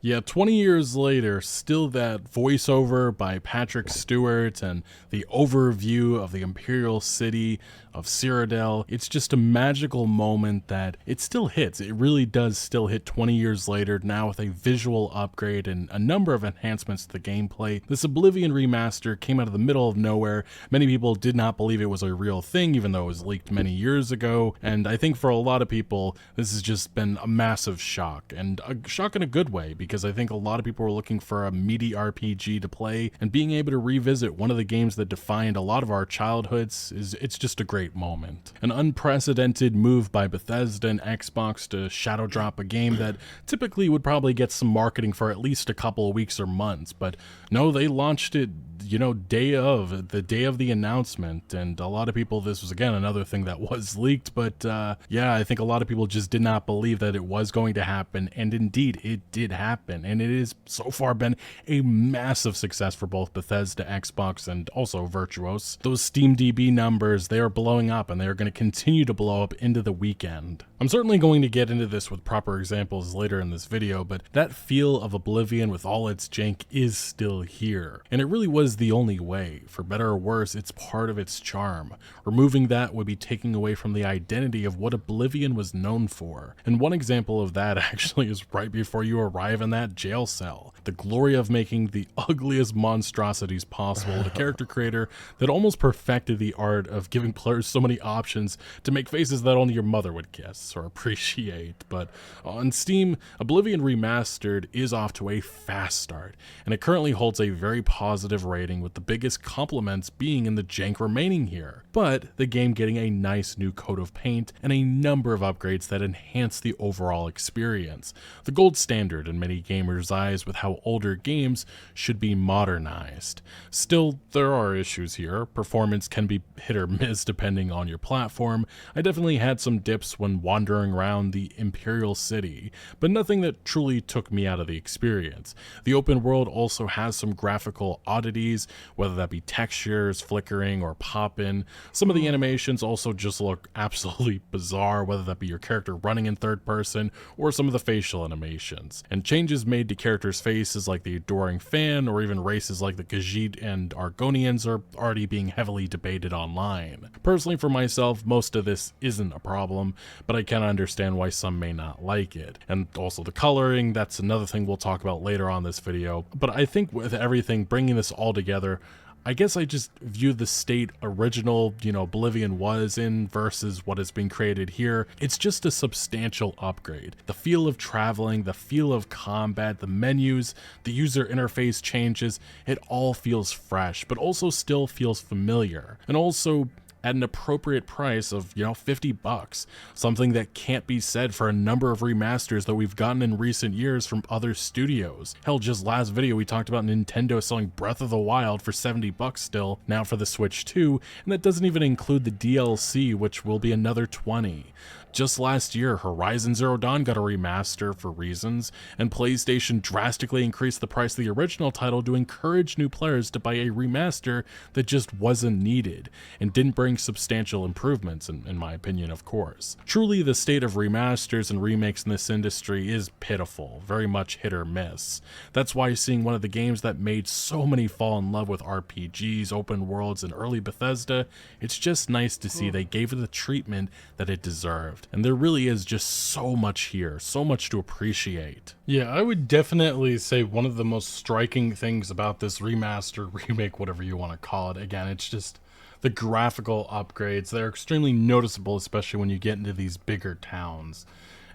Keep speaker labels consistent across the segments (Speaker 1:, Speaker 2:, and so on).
Speaker 1: Yeah, 20 years later, still that voiceover by Patrick Stewart and the overview of the Imperial City of Cyrodiil. It's just a magical moment that it still hits. It really does still hit 20 years later, now with a visual upgrade and a number of enhancements to the gameplay. This Oblivion remaster came out of the middle of nowhere. Many people did not believe it was a real thing, even though it was leaked many years ago. And I think for a lot of people, this has just been a massive shock, and a shock in a good way, because I think a lot of people were looking for a meaty RPG to play, and being able to revisit one of the games that defined a lot of our childhoods it's just a great moment. An unprecedented move by Bethesda and Xbox to shadow drop a game that typically would probably get some marketing for at least a couple of weeks or months, but no, they launched it, you know, the day of the announcement. And a lot of people, this was again another thing that was leaked, but yeah, I think a lot of people just did not believe that it was going to happen, and indeed it did happen, and it has so far been a massive success for both Bethesda, Xbox, and also Virtuos. Those SteamDB numbers, they are blowing up, and they are going to continue to blow up into the weekend. I'm certainly going to get into this with proper examples later in this video, but that feel of Oblivion with all its jank is still here, and it really was the only way. For better or worse, it's part of its charm. Removing that would be taking away from the identity of what Oblivion was known for. And one example of that actually is right before you arrive in that jail cell. The glory of making the ugliest monstrosities possible with a character creator that almost perfected the art of giving players so many options to make faces that only your mother would kiss or appreciate. But on Steam, Oblivion Remastered is off to a fast start, and it currently holds a very positive rating, with the biggest compliments being in the jank remaining here, but the game getting a nice new coat of paint and a number of upgrades that enhance the overall experience. The gold standard in many gamers' eyes with how older games should be modernized. Still, there are issues here. Performance can be hit or miss depending on your platform. I definitely had some dips when wandering around the Imperial City, but nothing that truly took me out of the experience. The open world also has some graphical oddities, whether that be textures, flickering, or pop-in. Some of the animations also just look absolutely bizarre, whether that be your character running in third person or some of the facial animations. And changes made to characters' faces like the adoring fan, or even races like the Khajiit and Argonians, are already being heavily debated online. Personally, for myself, most of this isn't a problem, but I can understand why some may not like it. And also the coloring, that's another thing we'll talk about later on this video. But I think with everything, bringing this all together, I guess I just view the state original, Oblivion was in versus what is being created here. It's just a substantial upgrade. The feel of traveling, the feel of combat, the menus, the user interface changes, it all feels fresh, but also still feels familiar. And also at an appropriate price of, $50, something that can't be said for a number of remasters that we've gotten in recent years from other studios. Hell, just last video we talked about Nintendo selling Breath of the Wild for $70 still, now for the Switch 2, and that doesn't even include the DLC, which will be another $20. Just last year, Horizon Zero Dawn got a remaster for reasons, and PlayStation drastically increased the price of the original title to encourage new players to buy a remaster that just wasn't needed, and didn't bring substantial improvements, in my opinion, of course. Truly, the state of remasters and remakes in this industry is pitiful, very much hit or miss. That's why seeing one of the games that made so many fall in love with RPGs, open worlds, and early Bethesda, it's just nice to see they gave it the treatment that it deserved. And there really is just so much here, so much to appreciate. Yeah, I would definitely say one of the most striking things about this remaster, remake, whatever you want to call it, again, it's just the graphical upgrades. They're extremely noticeable, especially when you get into these bigger towns.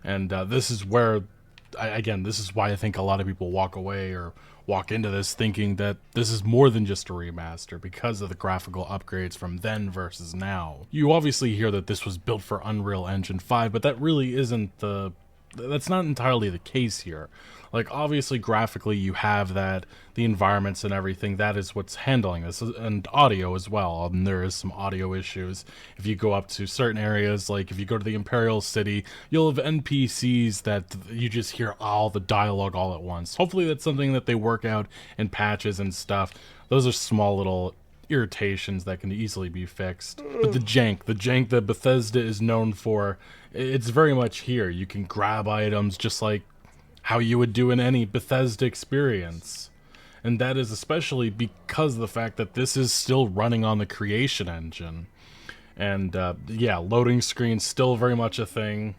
Speaker 1: And this is where, this is why I think a lot of people walk away or walk into this thinking that this is more than just a remaster because of the graphical upgrades from then versus now. You obviously hear that this was built for Unreal Engine 5, but that really isn't that's not entirely the case here. Like, obviously graphically you have that, the environments and everything, that is what's handling this, and audio as well. There is some audio issues. If you go up to certain areas, like if you go to the Imperial City, you'll have NPCs that you just hear all the dialogue all at once. Hopefully that's something that they work out in patches and stuff. Those are small little irritations that can easily be fixed. But the jank that Bethesda is known for, it's very much here. You can grab items just like how you would do in any Bethesda experience. And that is especially because of the fact that this is still running on the creation engine. And yeah, loading screens still very much a thing.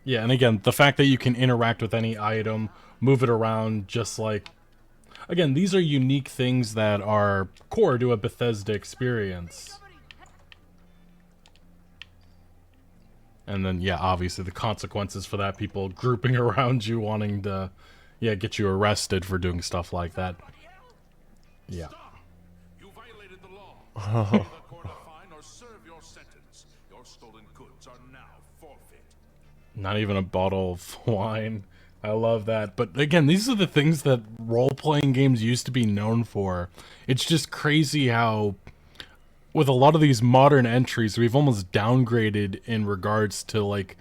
Speaker 1: Yeah, and again, the fact that you can interact with any item, move it around, just like... Again, these are unique things that are core to a Bethesda experience. And then, yeah, obviously the consequences for that, people grouping around you wanting to, yeah, get you arrested for doing stuff like that. Yeah.
Speaker 2: You violated the law. Pay the court a fine or serve your sentence. Your stolen goods are now forfeit.
Speaker 1: Not even a bottle of wine. I love that. But again, these are the things that role-playing games used to be known for. It's just crazy how, with a lot of these modern entries, we've almost downgraded in regards to, like,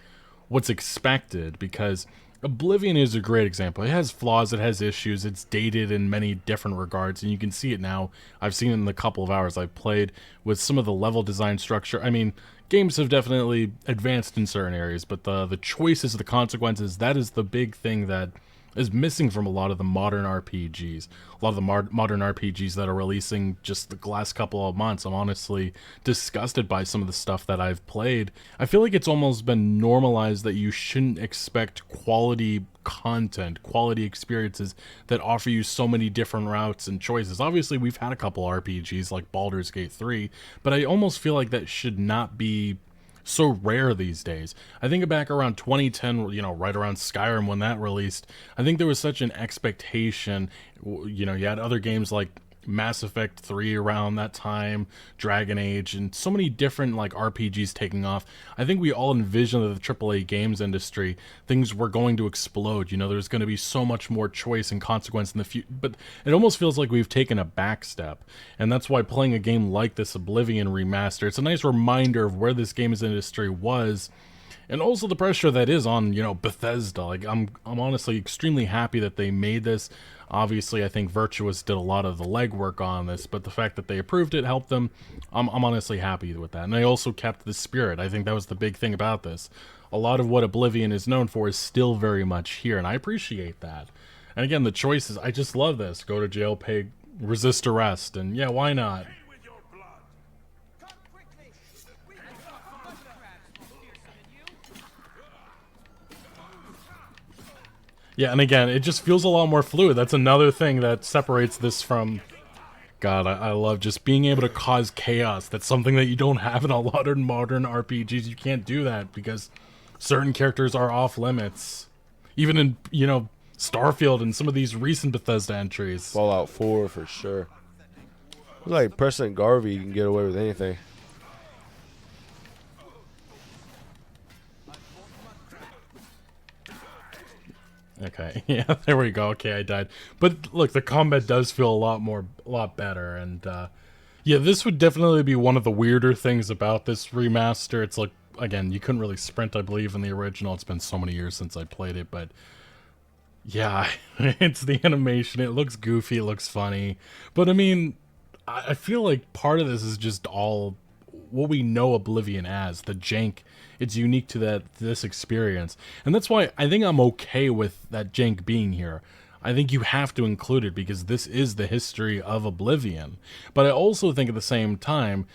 Speaker 1: what's expected, because Oblivion is a great example. It has flaws, it has issues, it's dated in many different regards, and you can see it now. I've seen it in the couple of hours I've played with some of the level design structure. I mean, games have definitely advanced in certain areas, but the choices, the consequences, that is the big thing that is missing from a lot of the modern RPGs. A lot of the modern RPGs that are releasing just the last couple of months, I'm honestly disgusted by some of the stuff that I've played. I feel like it's almost been normalized that you shouldn't expect quality content, quality experiences that offer you so many different routes and choices. Obviously, we've had a couple RPGs like Baldur's Gate 3, but I almost feel like that should not be so rare these days. I think back around 2010, you know, right around Skyrim when that released, I think there was such an expectation. You know, you had other games like Mass Effect 3 around that time, Dragon Age, and so many different like RPGs taking off. I think we all envisioned that the AAA games industry, things were going to explode. You know, there's going to be so much more choice and consequence in the future, but it almost feels like we've taken a back step. And that's why playing a game like this Oblivion Remastered, it's a nice reminder of where this games industry was, and also the pressure that is on, you know, Bethesda. Like, I'm honestly extremely happy that they made this. Obviously, I think Virtuous did a lot of the legwork on this, but the fact that they approved it helped them. I'm honestly happy with that. And they also kept the spirit. I think that was the big thing about this. A lot of what Oblivion is known for is still very much here, and I appreciate that. And again, the choices, I just love this. Go to jail, pay, resist arrest, and yeah, why not? Yeah, and again, it just feels a lot more fluid. That's another thing that separates this from... God, I love just being able to cause chaos. That's something that you don't have in a lot of modern RPGs. You can't do that because certain characters are off limits. Even in, you know, Starfield and some of these recent Bethesda entries.
Speaker 3: Fallout 4 for sure. Like President Garvey, you can get away with anything.
Speaker 1: Okay, yeah, there we go. Okay, I died. But look, the combat does feel a lot better. And yeah, this would definitely be one of the weirder things about this remaster. It's like, again, you couldn't really sprint, I believe, in the original. It's been so many years since I played it, but yeah, it's the animation. It looks goofy, it looks funny. But I mean, I feel like part of this is just all what we know Oblivion as, the jank. It's unique to this experience. And that's why I think I'm okay with that jank being here. I think you have to include it because this is the history of Oblivion. But I also think at the same time,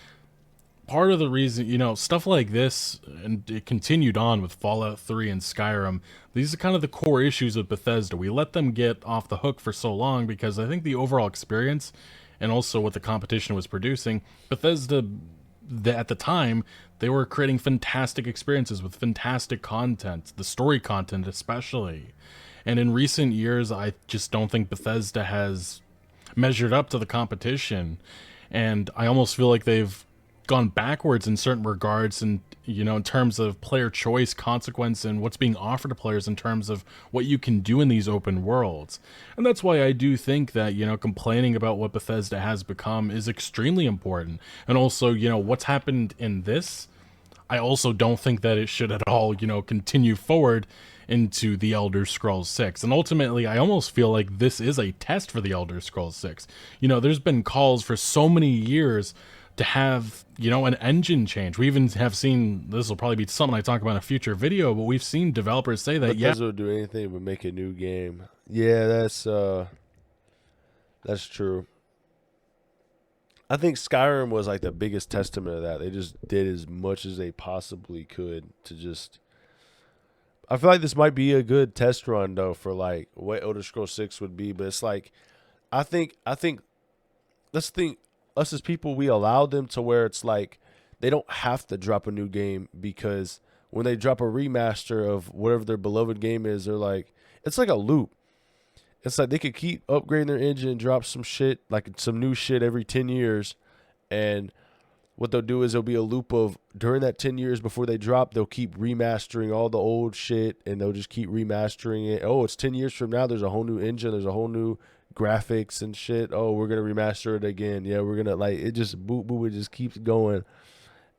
Speaker 1: part of the reason, you know, stuff like this, and it continued on with Fallout 3 and Skyrim, these are kind of the core issues of Bethesda. We let them get off the hook for so long because I think the overall experience, and also what the competition was producing, Bethesda, at the time, they were creating fantastic experiences with fantastic content, the story content especially. And in recent years, I just don't think Bethesda has measured up to the competition. And I almost feel like they've gone backwards in certain regards, and you know, in terms of player choice, consequence, and what's being offered to players in terms of what you can do in these open worlds. And that's why I do think that, you know, complaining about what Bethesda has become is extremely important. And also, you know, what's happened in this, I also don't think that it should at all, you know, continue forward into the Elder Scrolls 6. And ultimately, I almost feel like this is a test for the Elder Scrolls 6. You know, there's been calls for so many years to have, you know, an engine change. We even have seen, this will probably be something I talk about in a future video, but we've seen developers say that,
Speaker 3: Bethesda will do anything but make a new game. Yeah, that's true. I think Skyrim was like the biggest testament of that. They just did as much as they possibly could to just. I feel like this might be a good test run though for like what Elder Scrolls 6 would be, but it's like, I think let's think, us as people, we allow them to where it's like they don't have to drop a new game, because when they drop a remaster of whatever their beloved game is, they're like, it's like a loop. It's like they could keep upgrading their engine and drop some shit, like some new shit every 10 years. And what they'll do is there'll be a loop of, during that 10 years before they drop, they'll keep remastering all the old shit, and they'll just keep remastering it. Oh, it's 10 years from now, there's a whole new engine, there's a whole new graphics and shit. Oh, we're going to remaster it again. Yeah, we're going to, like, it just it just keeps going.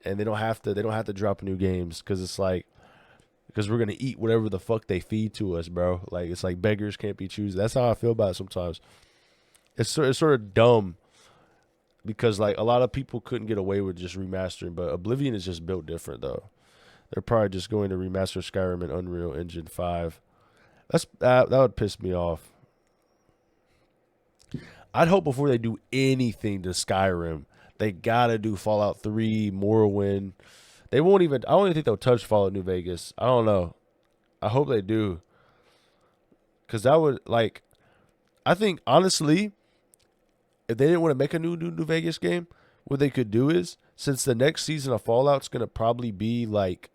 Speaker 3: And they don't have to drop new games, because it's like, because we're going to eat whatever the fuck they feed to us, bro. Like, it's like beggars can't be choosers. That's how I feel about it sometimes. It's sort of dumb, because like a lot of people couldn't get away with just remastering, but Oblivion is just built different though. They're probably just going to remaster Skyrim in Unreal Engine 5. That would piss me off. I'd hope before they do anything to Skyrim, they gotta do Fallout 3, Morrowind. They won't even. I don't even think they'll touch Fallout New Vegas. I don't know. I hope they do, because that would, like, I think honestly, if they didn't want to make a new Vegas game, what they could do is, since the next season of Fallout's gonna probably be like,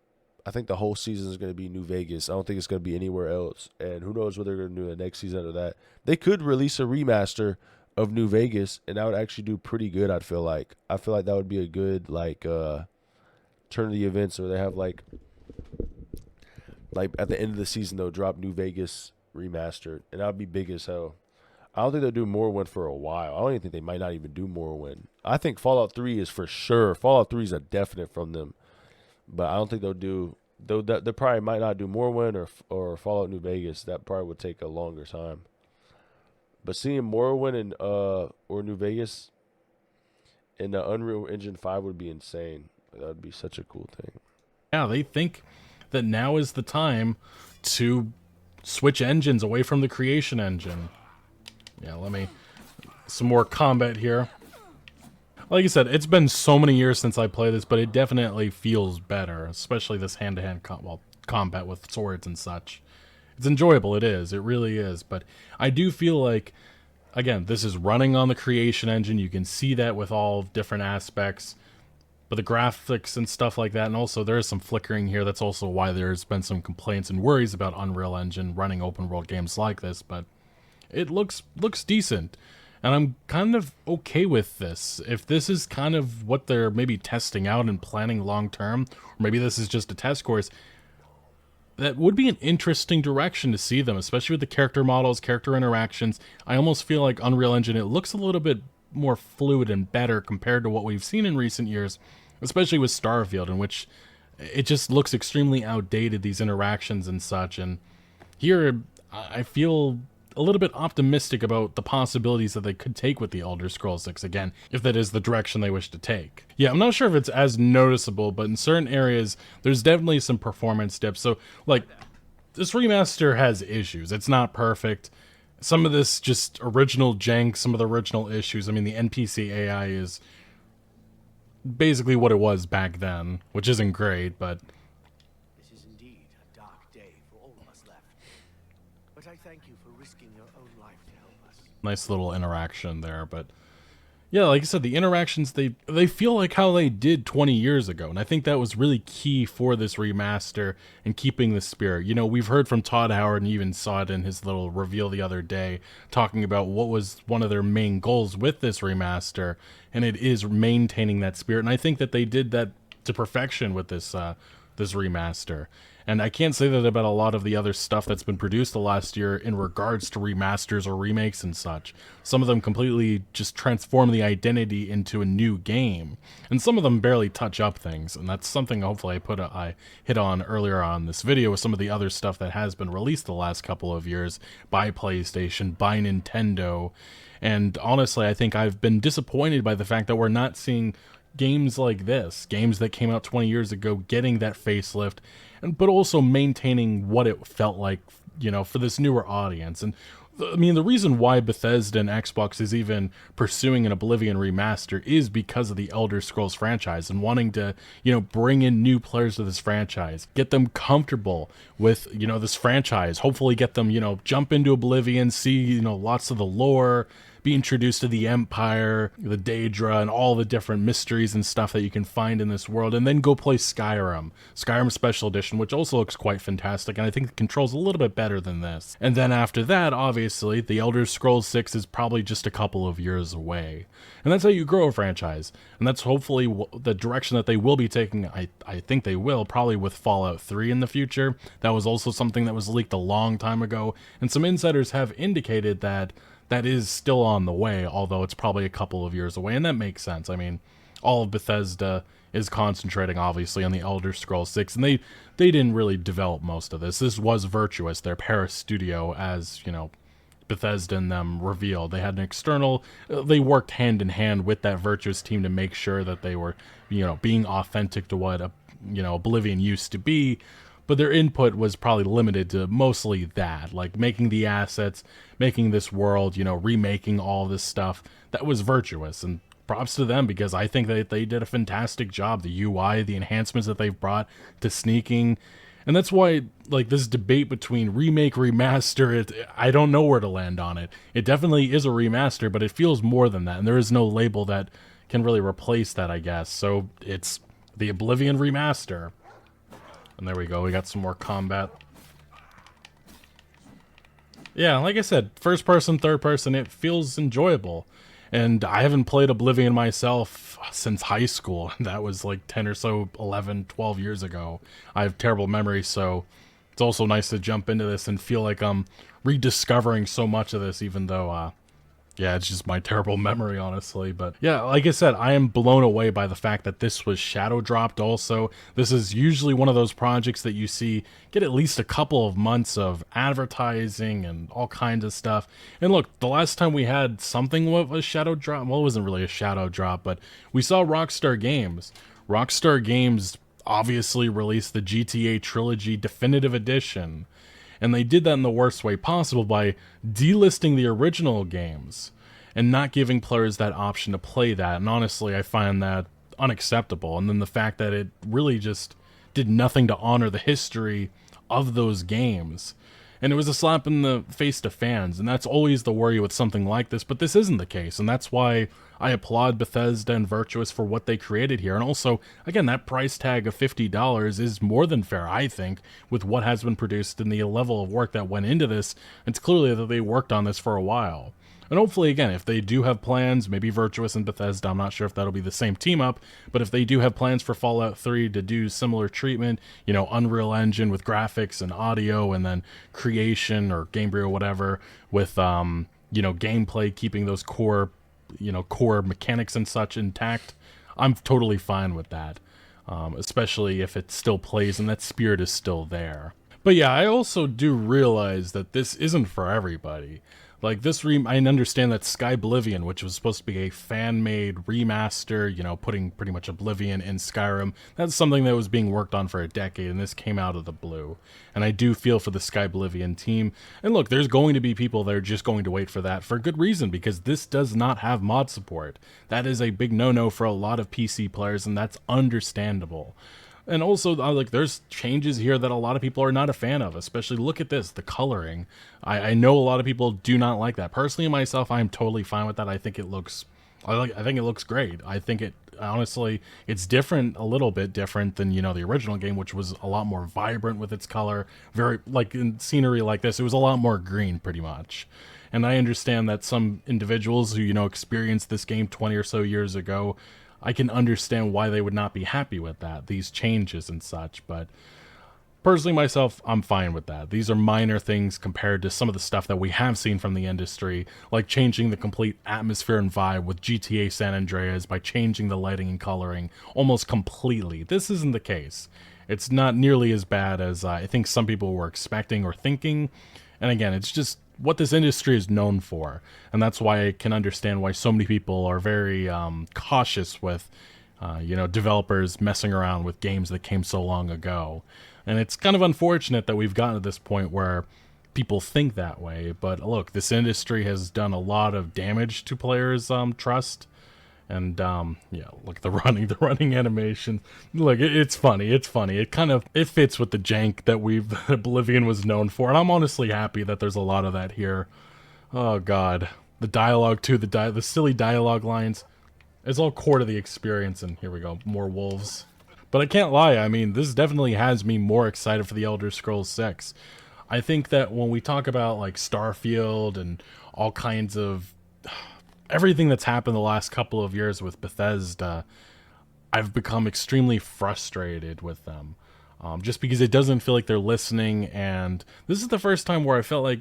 Speaker 3: I think the whole season is gonna be New Vegas. I don't think it's gonna be anywhere else, and who knows what they're gonna do the next season after that. They could release a remaster of New Vegas, and that would actually do pretty good. I feel like that would be a good, like, turn of the events, or they have like at the end of the season they'll drop New Vegas remastered, and that would be big as hell. I don't think they'll do Morrowind for a while. I don't even think they might not even do Morrowind. I think Fallout 3 is for sure. Fallout 3 is a definite from them, but I don't think they'll do. They probably might not do Morrowind or Fallout New Vegas. That probably would take a longer time. But seeing Morrowind and or New Vegas in the Unreal Engine 5 would be insane. That would be such a cool thing.
Speaker 1: Yeah, they think that now is the time to switch engines away from the creation engine. Yeah, some more combat here. Like I said, it's been so many years since I played this, but it definitely feels better, especially this hand-to-hand combat with swords and such. It's enjoyable, it is. It really is. But I do feel like, again, this is running on the creation engine. You can see that with all different aspects. But the graphics and stuff like that, and also there is some flickering here. That's also why there's been some complaints and worries about Unreal Engine running open world games like this. But it looks decent. And I'm kind of okay with this. If this is kind of what they're maybe testing out and planning long term, or maybe this is just a test course, that would be an interesting direction to see them, especially with the character models, character interactions. I almost feel like Unreal Engine, it looks a little bit more fluid and better compared to what we've seen in recent years, especially with Starfield, in which it just looks extremely outdated, these interactions and such. And here, I feel a little bit optimistic about the possibilities that they could take with the Elder Scrolls 6 again, if that is the direction they wish to take. Yeah, I'm not sure if it's as noticeable, but in certain areas, there's definitely some performance dips. So, like, this remaster has issues. It's not perfect. Some of this just original jank, some of the original issues. I mean, the NPC AI is basically what it was back then, which isn't great, but
Speaker 4: This is indeed a dark day for all of us left. But I thank you for risking your own life to help us.
Speaker 1: nice little interaction there. But yeah, like I said, the interactions, they feel like how they did 20 years ago, and I think that was really key for this remaster and keeping the spirit. You know, we've heard from Todd Howard, and you even saw it in his little reveal the other day, talking about what was one of their main goals with this remaster, and it is maintaining that spirit, and I think that they did that to perfection with this this remaster. And I can't say that about a lot of the other stuff that's been produced the last year in regards to remasters or remakes and such. Some of them completely just transform the identity into a new game, and some of them barely touch up things. And that's something hopefully I hit on earlier on this video with some of the other stuff that has been released the last couple of years by PlayStation, by Nintendo. And honestly, I think I've been disappointed by the fact that we're not seeing games like this, games that came out 20 years ago, getting that facelift, but also maintaining what it felt like, for this newer audience. And I mean, the reason why Bethesda and Xbox is even pursuing an Oblivion remaster is because of the Elder Scrolls franchise and wanting to, bring in new players to this franchise, get them comfortable with, this franchise, hopefully get them, jump into Oblivion, see, lots of the lore, be introduced to the Empire, the Daedra, and all the different mysteries and stuff that you can find in this world, and then go play Skyrim Special Edition, which also looks quite fantastic, and I think the controls a little bit better than this. And then after that, obviously, the Elder Scrolls 6 is probably just a couple of years away. And that's how you grow a franchise, and that's hopefully the direction that they will be taking. I think they will, probably with Fallout 3 in the future. That was also something that was leaked a long time ago, and some insiders have indicated that that is still on the way, although it's probably a couple of years away, and that makes sense. I mean, all of Bethesda is concentrating, obviously, on the Elder Scrolls 6, and they didn't really develop most of this. This was Virtuous, their Paris studio, as, Bethesda and them revealed. They had an external, they worked hand in hand with that Virtuous team to make sure that they were, being authentic to what, Oblivion used to be, but their input was probably limited to mostly that, like making the assets, making this world, remaking all this stuff. That was Virtuous, and props to them, because I think that they did a fantastic job. The UI, the enhancements that they've brought to sneaking, and that's why, like, this debate between remake, remaster, I don't know where to land on it. It definitely is a remaster, but it feels more than that, and there is no label that can really replace that, I guess. So it's the Oblivion remaster. And there we go, we got some more combat. Yeah, like I said, first person, third person, it feels enjoyable. And I haven't played Oblivion myself since high school. That was like 10 or so, 11, 12 years ago. I have terrible memory, so it's also nice to jump into this and feel like I'm rediscovering so much of this, even though, yeah, it's just my terrible memory, honestly. But yeah, like I said, I am blown away by the fact that this was shadow dropped also. This is usually one of those projects that you see get at least a couple of months of advertising and all kinds of stuff. And look, the last time we had something with a shadow drop, well, it wasn't really a shadow drop, but we saw Rockstar Games. Rockstar Games obviously released the GTA Trilogy Definitive Edition. And they did that in the worst way possible by delisting the original games and not giving players that option to play that. And honestly, I find that unacceptable. And then the fact that it really just did nothing to honor the history of those games. And it was a slap in the face to fans. And that's always the worry with something like this. But this isn't the case. And that's why I applaud Bethesda and Virtuous for what they created here. And also, again, that price tag of $50 is more than fair, I think, with what has been produced and the level of work that went into this. It's clearly that they worked on this for a while. And hopefully, again, if they do have plans, maybe Virtuous and Bethesda, I'm not sure if that'll be the same team up, but if they do have plans for Fallout 3 to do similar treatment, Unreal Engine with graphics and audio, and then creation or Gamebryo or whatever with, gameplay, keeping those core mechanics and such intact, I'm totally fine with that, especially if it still plays and that spirit is still there. But yeah, I also do realize that this isn't for everybody. Like this, I understand that Skyblivion, which was supposed to be a fan-made remaster, putting pretty much Oblivion in Skyrim, that's something that was being worked on for a decade, and this came out of the blue. And I do feel for the Skyblivion team. And look, there's going to be people that are just going to wait for that for good reason, because this does not have mod support. That is a big no-no for a lot of PC players, and that's understandable. And also, like, there's changes here that a lot of people are not a fan of, especially look at this, the coloring. I know a lot of people do not like that. Personally, myself, I'm totally fine with that. I think it looks, I think it looks great. I think it, honestly, it's different, a little bit different than, the original game, which was a lot more vibrant with its color. Very, like, in scenery like this, it was a lot more green, pretty much. And I understand that some individuals who, experienced this game 20 or so years ago, I can understand why they would not be happy with that, these changes and such, but personally myself, I'm fine with that. These are minor things compared to some of the stuff that we have seen from the industry, like changing the complete atmosphere and vibe with GTA San Andreas by changing the lighting and coloring almost completely. This isn't the case. It's not nearly as bad as I think some people were expecting or thinking, and again, it's just what this industry is known for, and that's why I can understand why so many people are very cautious with you know, developers messing around with games that came so long ago. And it's kind of unfortunate that we've gotten to this point where people think that way. But look, this industry has done a lot of damage to players' trust. And yeah, look, the running animation. Look, it's funny. It's funny. It fits with the jank that Oblivion was known for. And I'm honestly happy that there's a lot of that here. Oh God, the dialogue too, the silly dialogue lines. It's all core to the experience. And here we go, more wolves. But I can't lie. I mean, this definitely has me more excited for the Elder Scrolls 6. I think that when we talk about like Starfield and all kinds of everything that's happened the last couple of years with Bethesda, I've become extremely frustrated with them. Just because it doesn't feel like they're listening, and this is the first time where I felt like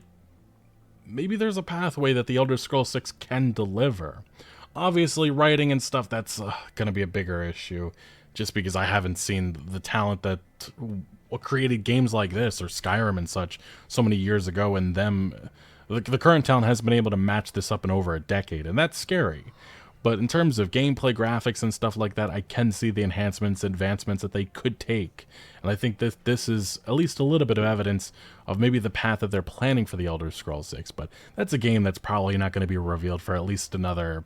Speaker 1: maybe there's a pathway that the Elder Scrolls 6 can deliver. Obviously, writing and stuff, that's going to be a bigger issue, just because I haven't seen the talent that created games like this, or Skyrim and such, so many years ago, and the current talent hasn't been able to match this up in over a decade, and that's scary. But in terms of gameplay, graphics, and stuff like that, I can see the enhancements, advancements that they could take. And I think that this is at least a little bit of evidence of maybe the path that they're planning for the Elder Scrolls 6. But that's a game that's probably not going to be revealed for at least another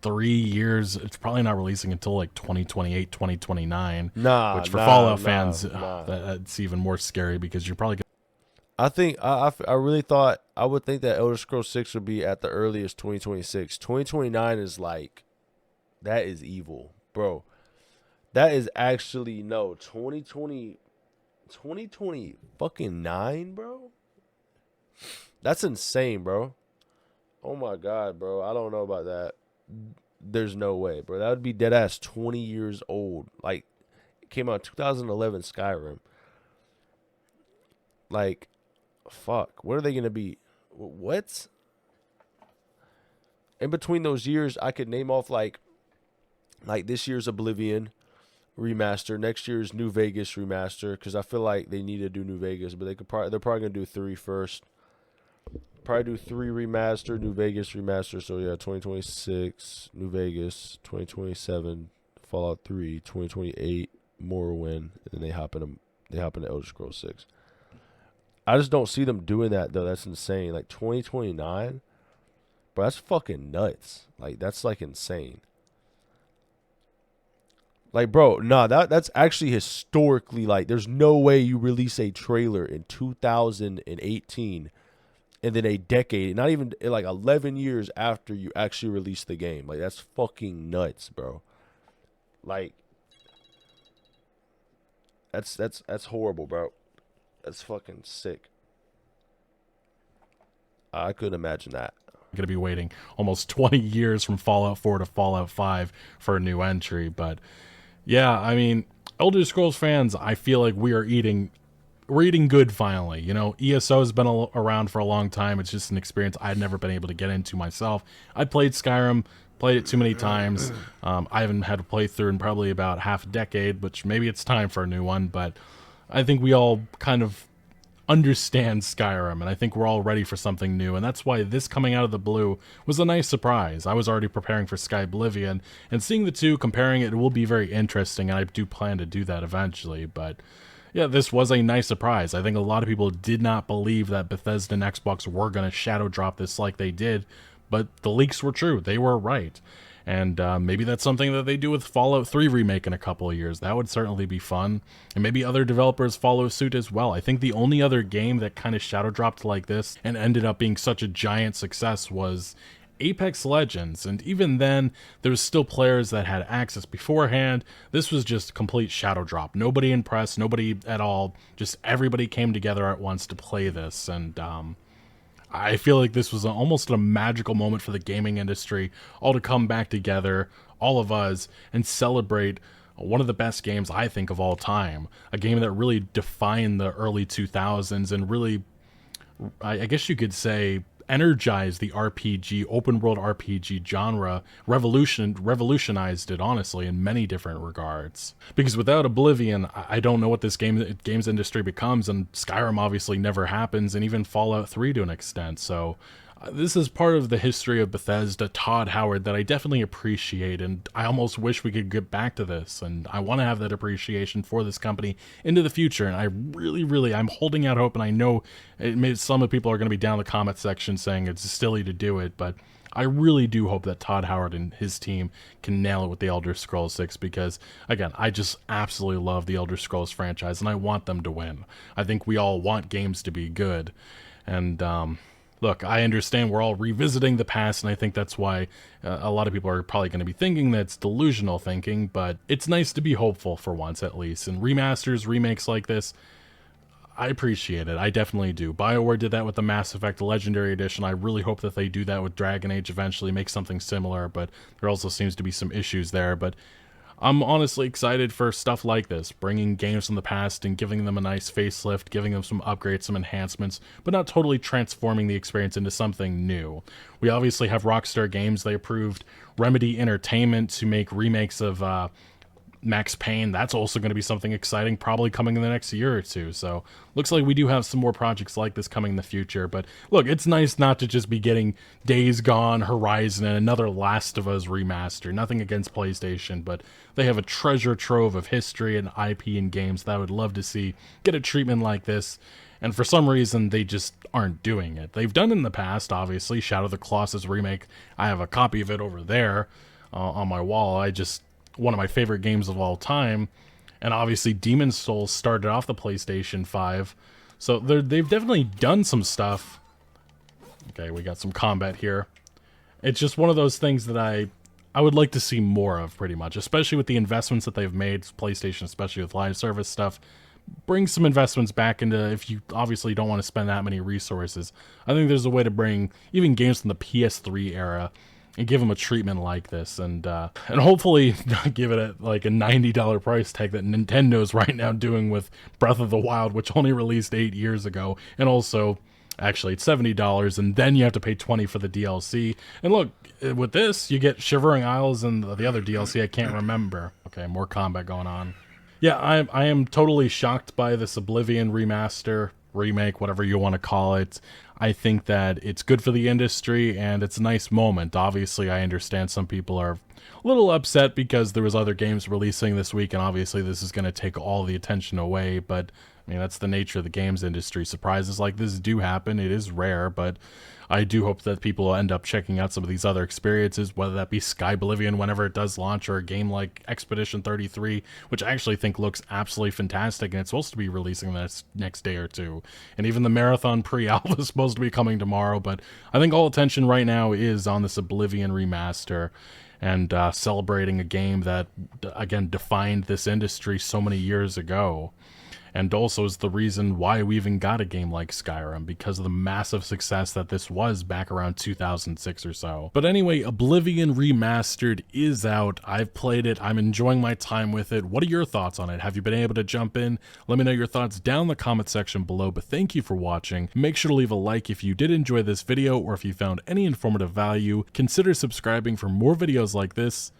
Speaker 1: 3 years. It's probably not releasing until like 2028, 2029. Which for Fallout fans, that's even more scary, because you're probably
Speaker 3: I think I really thought I would think that Elder Scrolls 6 would be at the earliest 2026. 2029 is like, that is evil, bro. That is actually 2020 fucking 9, bro. That's insane, bro. Oh my God, bro. I don't know about that. There's no way, bro. That would be dead ass 20 years old. Like, it came out 2011 Skyrim. Like, fuck. What are they going to be? What? In between those years, I could name off like this year's Oblivion remaster, next year's New Vegas remaster, because I feel like they need to do New Vegas, but they're probably going to do 3 first. Probably do 3 remaster, New Vegas remaster. So yeah, 2026 New Vegas, 2027 Fallout 3, 2028 Morrowind, and then they hop into Elder Scrolls 6. I just don't see them doing that though. That's insane. Like 2029, bro, that's fucking nuts. Like, that's like insane. Like, bro, nah, that's actually historically, like, there's no way you release a trailer in 2018 and then a decade, not even like 11 years after you actually release the game. Like, that's fucking nuts, bro. Like, that's horrible, bro. That's fucking sick. I couldn't imagine that.
Speaker 1: going to be waiting almost 20 years from Fallout 4 to Fallout 5 for a new entry. But yeah, I mean, Elder Scrolls fans, I feel like we're eating good finally. You know, ESO has been around for a long time. It's just an experience I've never been able to get into myself. I played Skyrim, played it too many times. I haven't had a playthrough in probably about half a decade, which maybe it's time for a new one. But I think we all kind of understand Skyrim, and I think we're all ready for something new, and that's why this coming out of the blue was a nice surprise. I was already preparing for Sky Oblivion, and seeing the two, comparing it will be very interesting, and I do plan to do that eventually. But yeah, this was a nice surprise. I think a lot of people did not believe that Bethesda and Xbox were going to shadow drop this like they did, but the leaks were true. They were right. And maybe that's something that they do with Fallout 3 remake in a couple of years. That would certainly be fun. And maybe other developers follow suit as well. I think the only other game that kind of shadow dropped like this and ended up being such a giant success was Apex Legends. And even then, there was still players that had access beforehand. This was just complete shadow drop. Nobody impressed, nobody at all. Just everybody came together at once to play this. And I feel like this was almost a magical moment for the gaming industry, all to come back together, all of us, and celebrate one of the best games, I think, of all time. A game that really defined the early 2000s and really, I guess you could say, energized the RPG, open world RPG genre, revolutionized it, honestly, in many different regards. Because without Oblivion, I don't know what this games industry becomes, and Skyrim obviously never happens, and even Fallout 3 to an extent. So This is part of the history of Bethesda, Todd Howard, that I definitely appreciate, and I almost wish we could get back to this, and I want to have that appreciation for this company into the future, and I really, I'm holding out hope, and I know some of the people are going to be down in the comment section saying it's silly to do it, but I really do hope that Todd Howard and his team can nail it with the Elder Scrolls 6, because, again, I just absolutely love the Elder Scrolls franchise, and I want them to win. I think we all want games to be good, and, look, I understand we're all revisiting the past, and I think that's why a lot of people are probably going to be thinking that's delusional thinking, but it's nice to be hopeful for once, at least. And remasters, remakes like this, I appreciate it. I definitely do. BioWare did that with the Mass Effect Legendary Edition. I really hope that they do that with Dragon Age eventually, make something similar, but there also seems to be some issues there. But I'm honestly excited for stuff like this, bringing games from the past and giving them a nice facelift, giving them some upgrades, some enhancements, but not totally transforming the experience into something new. We obviously have Rockstar Games. They approved Remedy Entertainment to make remakes of Max Payne. That's also going to be something exciting, probably coming in the next year or two. So looks like we do have some more projects like this coming in the future. But look, it's nice not to just be getting Days Gone, Horizon, and another Last of Us remaster. Nothing against PlayStation, but they have a treasure trove of history and IP and games that I would love to see get a treatment like this. And for some reason, they just aren't doing it. They've done it in the past, obviously. Shadow of the Colossus remake. I have a copy of it over there on my wall. One of my favorite games of all time, and obviously Demon's Souls started off the PlayStation 5, so they've definitely done some stuff. Okay, we got some combat here. It's just one of those things that I would like to see more of, pretty much, especially with the investments that they've made, PlayStation, especially with live service stuff. Bring some investments back into, if you obviously don't want to spend that many resources. I think there's a way to bring even games from the PS3 era and give them a treatment like this, and hopefully not give it like a $90 price tag that Nintendo's right now doing with Breath of the Wild, which only released 8 years ago, and also, actually, it's $70, and then you have to pay $20 for the DLC. And look, with this, you get Shivering Isles and the other DLC I can't remember. Okay, more combat going on. Yeah, I am totally shocked by this Oblivion remaster, remake, whatever you want to call it. I think that it's good for the industry, and it's a nice moment. Obviously, I understand some people are a little upset because there was other games releasing this week, and obviously this is going to take all the attention away, but I mean, that's the nature of the games industry. Surprises like this do happen. It is rare, but I do hope that people will end up checking out some of these other experiences, whether that be Sky Oblivion whenever it does launch, or a game like Expedition 33, which I actually think looks absolutely fantastic, and it's supposed to be releasing this next day or two. And even the Marathon pre-alpha is supposed to be coming tomorrow, but I think all attention right now is on this Oblivion remaster, and celebrating a game that, again, defined this industry so many years ago. And also is the reason why we even got a game like Skyrim, because of the massive success that this was back around 2006 or so. But anyway, Oblivion Remastered is out. I've played it. I'm enjoying my time with it. What are your thoughts on it? Have you been able to jump in? Let me know your thoughts down in the comment section below. But thank you for watching. Make sure to leave a like if you did enjoy this video, or if you found any informative value. Consider subscribing for more videos like this.